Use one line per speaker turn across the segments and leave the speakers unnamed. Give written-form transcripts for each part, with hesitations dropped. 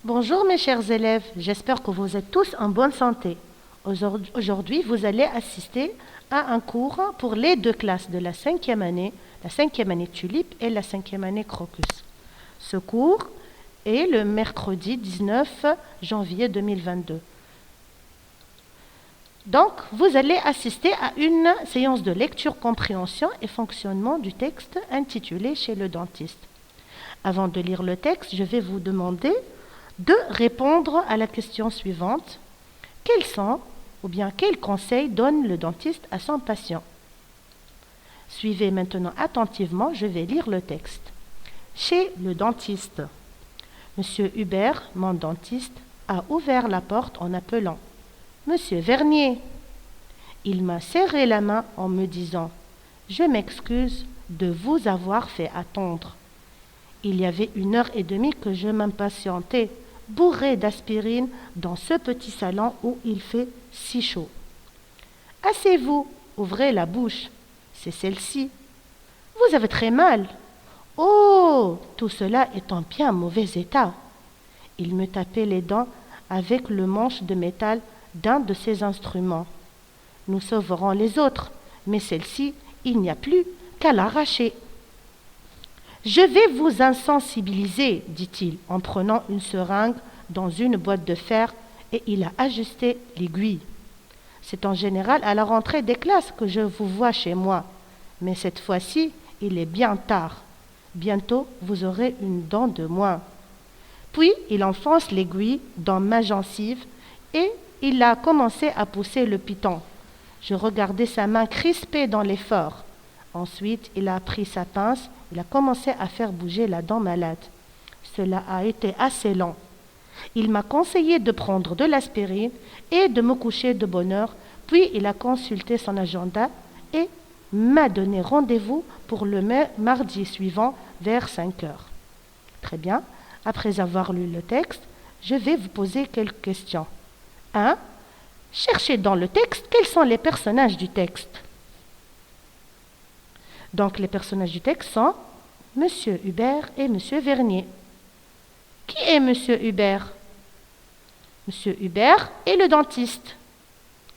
Bonjour mes chers élèves, j'espère que vous êtes tous en bonne santé. Aujourd'hui, vous allez assister à un cours pour les deux classes de la cinquième année Tulipe et la cinquième année Crocus. Ce cours est le mercredi 19 janvier 2022. Donc, vous allez assister à une séance de lecture, compréhension et fonctionnement du texte intitulé Chez le dentiste. Avant de lire le texte, je vais vous demander de répondre à la question suivante. Quels conseils donne le dentiste à son patient? Suivez maintenant attentivement, je vais lire le texte. Chez le dentiste. Monsieur Hubert, mon dentiste, a ouvert la porte en appelant « Monsieur Vernier ». Il m'a serré la main en me disant « Je m'excuse de vous avoir fait attendre ». Il y avait 1h30 que je m'impatientais, bourré d'aspirine dans ce petit salon où il fait si chaud. Asseyez-vous, ouvrez la bouche, c'est celle-ci. Vous avez très mal. Oh, tout cela est en bien mauvais état. Il me tapait les dents avec le manche de métal d'un de ses instruments. Nous sauverons les autres, mais celle-ci, il n'y a plus qu'à l'arracher. Je vais vous insensibiliser, dit-il, en prenant une seringue dans une boîte de fer et il a ajusté l'aiguille. C'est en général à la rentrée des classes que je vous vois chez moi, mais cette fois-ci, il est bien tard. Bientôt, vous aurez une dent de moins. Puis, il enfonce l'aiguille dans ma gencive et il a commencé à pousser le piton. Je regardais sa main crispée dans l'effort. Ensuite, il a pris sa pince, il a commencé à faire bouger la dent malade. Cela a été assez long. Il m'a conseillé de prendre de l'aspirine et de me coucher de bonne heure, puis il a consulté son agenda et m'a donné rendez-vous pour le mardi suivant vers 5 heures. Très bien. Après avoir lu le texte, je vais vous poser quelques questions. 1. Cherchez dans le texte quels sont les personnages du texte. Donc, les personnages du texte sont Monsieur Hubert et Monsieur Vernier. Qui est Monsieur Hubert? Monsieur Hubert est le dentiste.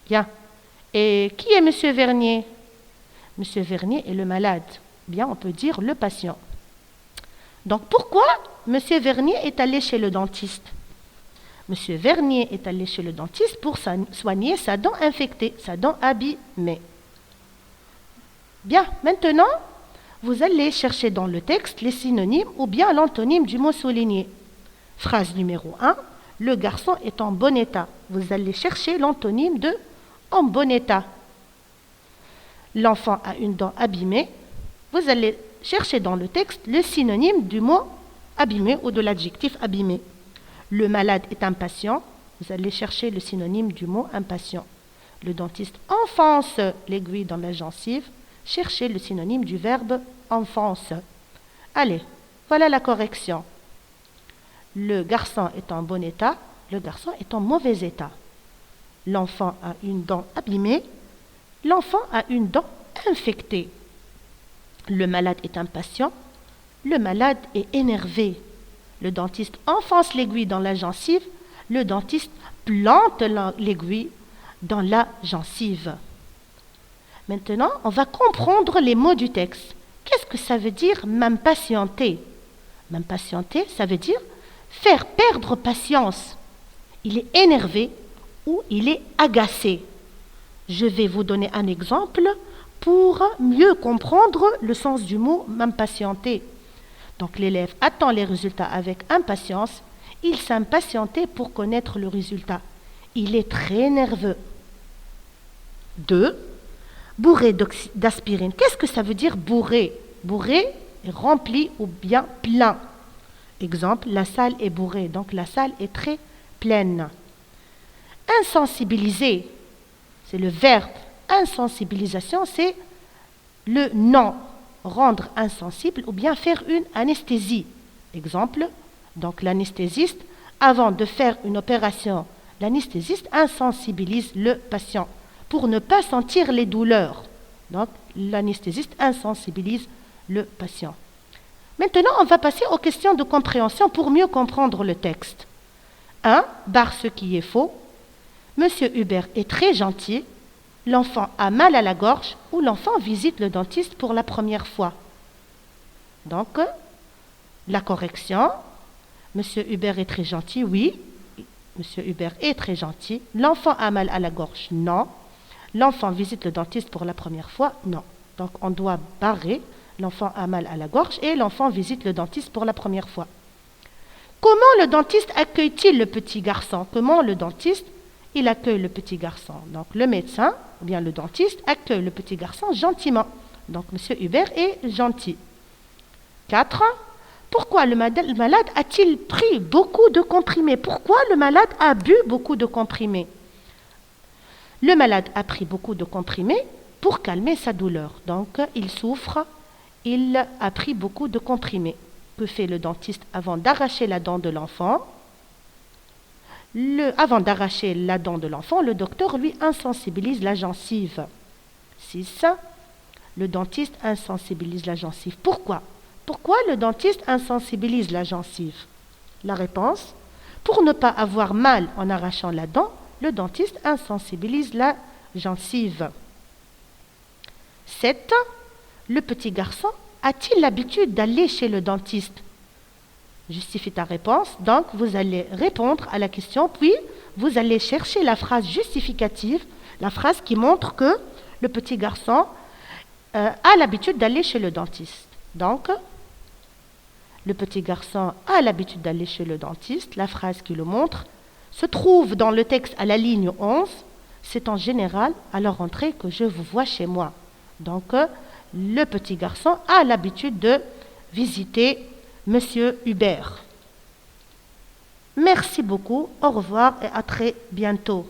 Bien. Et qui est Monsieur Vernier? Monsieur Vernier est le malade. Bien, on peut dire le patient. Donc, pourquoi Monsieur Vernier est allé chez le dentiste? Monsieur Vernier est allé chez le dentiste pour soigner sa dent infectée, sa dent abîmée. Bien, maintenant, vous allez chercher dans le texte les synonymes ou bien l'antonyme du mot souligné. Phrase numéro 1, le garçon est en bon état. Vous allez chercher l'antonyme de en bon état. L'enfant a une dent abîmée. Vous allez chercher dans le texte le synonyme du mot abîmé ou de l'adjectif abîmé. Le malade est impatient. Vous allez chercher le synonyme du mot impatient. Le dentiste enfonce l'aiguille dans la gencive. Cherchez le synonyme du verbe enfonce. Allez, voilà la correction. Le garçon est en bon état, le garçon est en mauvais état. L'enfant a une dent abîmée, l'enfant a une dent infectée. Le malade est impatient, le malade est énervé. Le dentiste enfonce l'aiguille dans la gencive, le dentiste plante l'aiguille dans la gencive. Maintenant, on va comprendre les mots du texte. Qu'est-ce que ça veut dire m'impatienter? M'impatienter, ça veut dire faire perdre patience. Il est énervé ou il est agacé. Je vais vous donner un exemple pour mieux comprendre le sens du mot m'impatienter. Donc l'élève attend les résultats avec impatience. Il s'impatientait pour connaître le résultat. Il est très nerveux. 2. Bourré d'aspirine. Qu'est-ce que ça veut dire bourré? Bourré est rempli ou bien plein. Exemple, la salle est bourrée, donc la salle est très pleine. Insensibilisé, c'est le verbe. Insensibilisation, c'est le nom. Rendre insensible ou bien faire une anesthésie. Exemple, donc l'anesthésiste, avant de faire une opération, l'anesthésiste insensibilise le patient pour ne pas sentir les douleurs. Donc, l'anesthésiste insensibilise le patient. Maintenant, on va passer aux questions de compréhension pour mieux comprendre le texte. 1 barre ce qui est faux. Monsieur Hubert est très gentil. L'enfant a mal à la gorge ou l'enfant visite le dentiste pour la première fois. Donc, la correction. Monsieur Hubert est très gentil, oui. Monsieur Hubert est très gentil. L'enfant a mal à la gorge, non. L'enfant visite le dentiste pour la première fois, non. Donc, on doit barrer. L'enfant a mal à la gorge et l'enfant visite le dentiste pour la première fois. Comment le dentiste accueille-t-il le petit garçon? Comment le dentiste, il accueille le petit garçon? Donc, le médecin, ou bien le dentiste, accueille le petit garçon gentiment. Donc, monsieur Hubert est gentil. 4. Pourquoi le malade a-t-il pris beaucoup de comprimés? Pourquoi le malade a bu beaucoup de comprimés? Le malade a pris beaucoup de comprimés pour calmer sa douleur. Donc, il souffre, il a pris beaucoup de comprimés. Que fait le dentiste avant d'arracher la dent de l'enfant? Avant d'arracher la dent de l'enfant, le docteur lui insensibilise la gencive. 6. Le dentiste insensibilise la gencive. Pourquoi? Pourquoi le dentiste insensibilise la gencive? La réponse, pour ne pas avoir mal en arrachant la dent, le dentiste insensibilise la gencive. 7. Le petit garçon a-t-il l'habitude d'aller chez le dentiste? Justifie ta réponse. Donc, vous allez répondre à la question, puis vous allez chercher la phrase justificative, la phrase qui montre que le petit garçon a l'habitude d'aller chez le dentiste. Donc, le petit garçon a l'habitude d'aller chez le dentiste. La phrase qui le montre se trouve dans le texte à la ligne 11. C'est en général à la rentrée que je vous vois chez moi. Donc, le petit garçon a l'habitude de visiter Monsieur Hubert. Merci beaucoup, au revoir et à très bientôt.